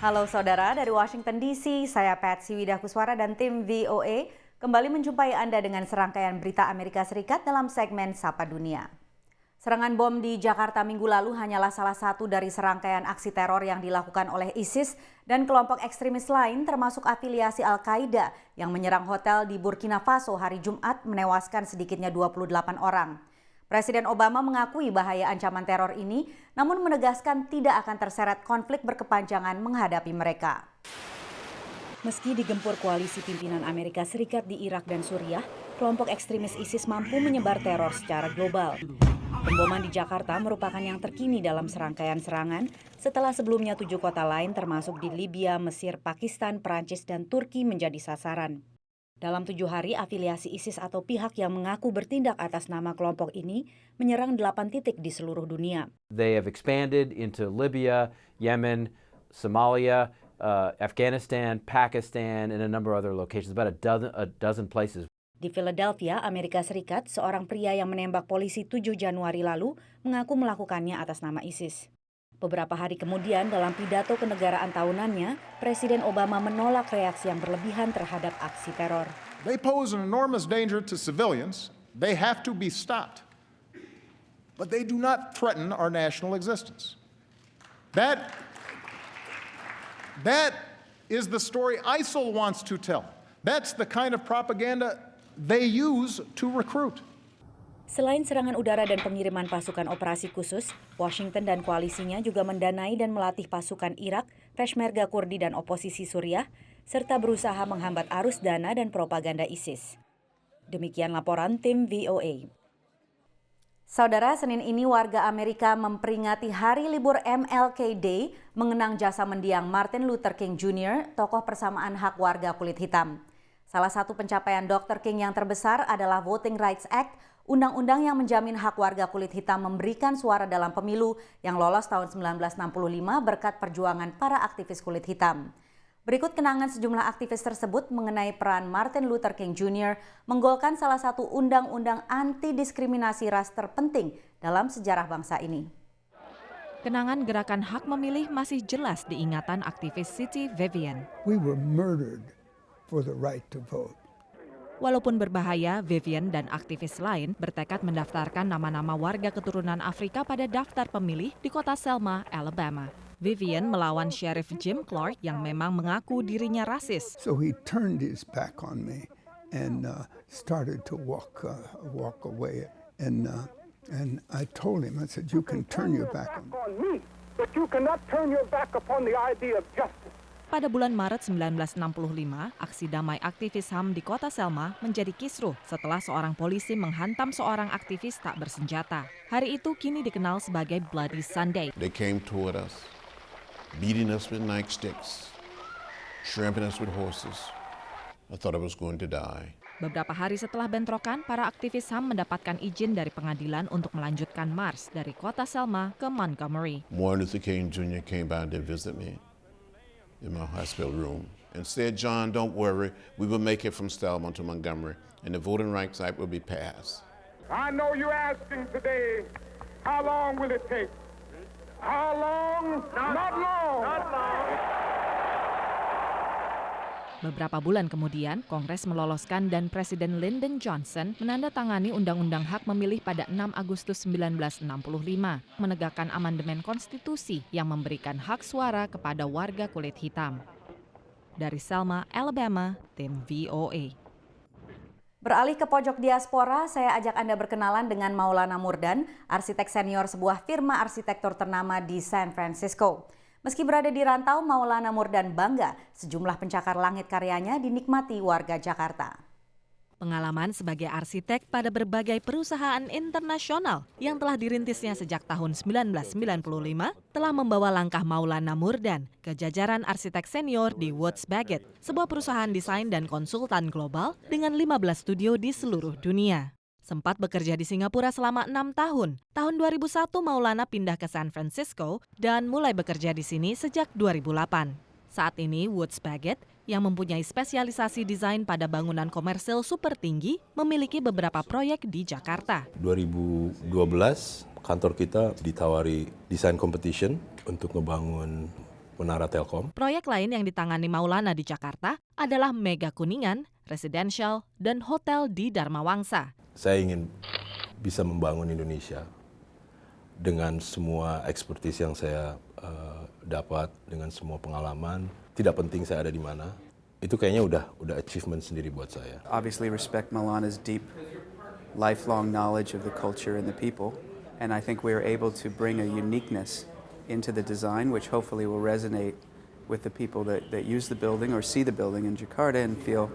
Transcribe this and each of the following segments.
Halo saudara, dari Washington DC, saya Patsy Widakuswara dan tim VOA kembali menjumpai Anda dengan serangkaian berita Amerika Serikat dalam segmen Sapa Dunia. Serangan bom di Jakarta minggu lalu hanyalah salah satu dari serangkaian aksi teror yang dilakukan oleh ISIS dan kelompok ekstremis lain termasuk afiliasi Al-Qaeda yang menyerang hotel di Burkina Faso hari Jumat menewaskan sedikitnya 28 orang. Presiden Obama mengakui bahaya ancaman teror ini, namun menegaskan tidak akan terseret konflik berkepanjangan menghadapi mereka. Meski digempur koalisi pimpinan Amerika Serikat di Irak dan Suriah, kelompok ekstremis ISIS mampu menyebar teror secara global. Pemboman di Jakarta merupakan yang terkini dalam serangkaian serangan setelah sebelumnya 7 kota lain termasuk di Libya, Mesir, Pakistan, Perancis, dan Turki menjadi sasaran. Dalam 7 hari, afiliasi ISIS atau pihak yang mengaku bertindak atas nama kelompok ini menyerang 8 titik di seluruh dunia. They have expanded into Libya, Yemen, Somalia, Afghanistan, Pakistan, and a number of other locations, about a dozen places. Di Philadelphia, Amerika Serikat, seorang pria yang menembak polisi 7 Januari lalu mengaku melakukannya atas nama ISIS. Beberapa hari kemudian, dalam pidato kenegaraan tahunannya, Presiden Obama menolak reaksi yang berlebihan terhadap aksi teror. They pose an enormous danger to civilians. They have to be stopped. But they do not threaten our national existence. That is the story ISIL wants to tell. That's the kind of propaganda they use to recruit. Selain serangan udara dan pengiriman pasukan operasi khusus, Washington dan koalisinya juga mendanai dan melatih pasukan Irak, Peshmerga Kurdi dan oposisi Suriah, serta berusaha menghambat arus dana dan propaganda ISIS. Demikian laporan tim VOA. Saudara, Senin ini warga Amerika memperingati hari libur MLK Day mengenang jasa mendiang Martin Luther King Jr., tokoh persamaan hak warga kulit hitam. Salah satu pencapaian Dr. King yang terbesar adalah Voting Rights Act, undang-undang yang menjamin hak warga kulit hitam memberikan suara dalam pemilu yang lolos tahun 1965 berkat perjuangan para aktivis kulit hitam. Berikut kenangan sejumlah aktivis tersebut mengenai peran Martin Luther King Jr. menggolkan salah satu undang-undang anti-diskriminasi ras terpenting dalam sejarah bangsa ini. Kenangan gerakan hak memilih masih jelas diingatan aktivis Siti Vivian. We were murdered for the right to vote. Walaupun berbahaya, Vivian dan aktivis lain bertekad mendaftarkan nama-nama warga keturunan Afrika pada daftar pemilih di kota Selma, Alabama. Vivian melawan Sheriff Jim Clark yang memang mengaku dirinya rasis. So he turned his back on me and started to walk away. And I told him, I said, you can turn your back on me, but you cannot turn your back upon the idea of justice. Pada bulan Maret 1965, aksi damai aktivis HAM di kota Selma menjadi kisruh setelah seorang polisi menghantam seorang aktivis tak bersenjata. Hari itu kini dikenal sebagai Bloody Sunday. They came toward us, beating us with nightsticks, trampling us with horses. I thought I was going to die. Beberapa hari setelah bentrokan, para aktivis HAM mendapatkan izin dari pengadilan untuk melanjutkan mars dari kota Selma ke Montgomery. Martin Luther King Jr. came by to visit me in my hospital room and said, John, don't worry, we will make it from Selma to Montgomery and the Voting Rights Act will be passed. I know you're asking today, how long will it take? How long? Not long. Not long. Beberapa bulan kemudian, Kongres meloloskan dan Presiden Lyndon Johnson menandatangani Undang-Undang Hak Memilih pada 6 Agustus 1965, menegakkan amandemen konstitusi yang memberikan hak suara kepada warga kulit hitam. Dari Selma, Alabama, tim VOA. Beralih ke pojok diaspora, saya ajak Anda berkenalan dengan Maulana Murdan, arsitek senior sebuah firma arsitektur ternama di San Francisco. Meski berada di rantau, Maulana Murdan bangga sejumlah pencakar langit karyanya dinikmati warga Jakarta. Pengalaman sebagai arsitek pada berbagai perusahaan internasional yang telah dirintisnya sejak tahun 1995 telah membawa langkah Maulana Murdan ke jajaran arsitek senior di Woods Bagot, sebuah perusahaan desain dan konsultan global dengan 15 studio di seluruh dunia. Sempat bekerja di Singapura selama 6 tahun. Tahun 2001 Maulana pindah ke San Francisco dan mulai bekerja di sini sejak 2008. Saat ini Woods Bagot yang mempunyai spesialisasi desain pada bangunan komersil super tinggi memiliki beberapa proyek di Jakarta. 2012 kantor kita ditawari desain competition untuk ngebangun Menara Telkom. Proyek lain yang ditangani Maulana di Jakarta adalah Mega Kuningan, Residential, dan hotel di Dharma Wangsa. Saya ingin bisa membangun Indonesia dengan semua expertise yang saya dapat, dengan semua pengalaman. Tidak penting saya ada di mana. Itu kayaknya udah achievement sendiri buat saya. Obviously respect Maulana's deep, lifelong knowledge of the culture and the people. And I think we are able to bring a uniqueness into the design, which hopefully will resonate with the people that use the building or see the building in Jakarta and feel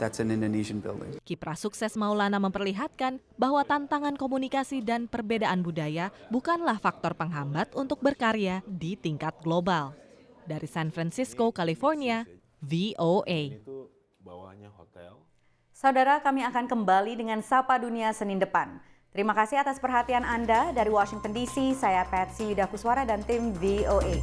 that's an Indonesian building. Kiprah sukses Maulana memperlihatkan bahwa tantangan komunikasi dan perbedaan budaya bukanlah faktor penghambat untuk berkarya di tingkat global. Dari San Francisco, California, VOA. Itu bawahnya hotel. Saudara, kami akan kembali dengan Sapa Dunia Senin depan. Terima kasih atas perhatian Anda. Dari Washington DC, saya Patsy Widakuswara dan tim VOA.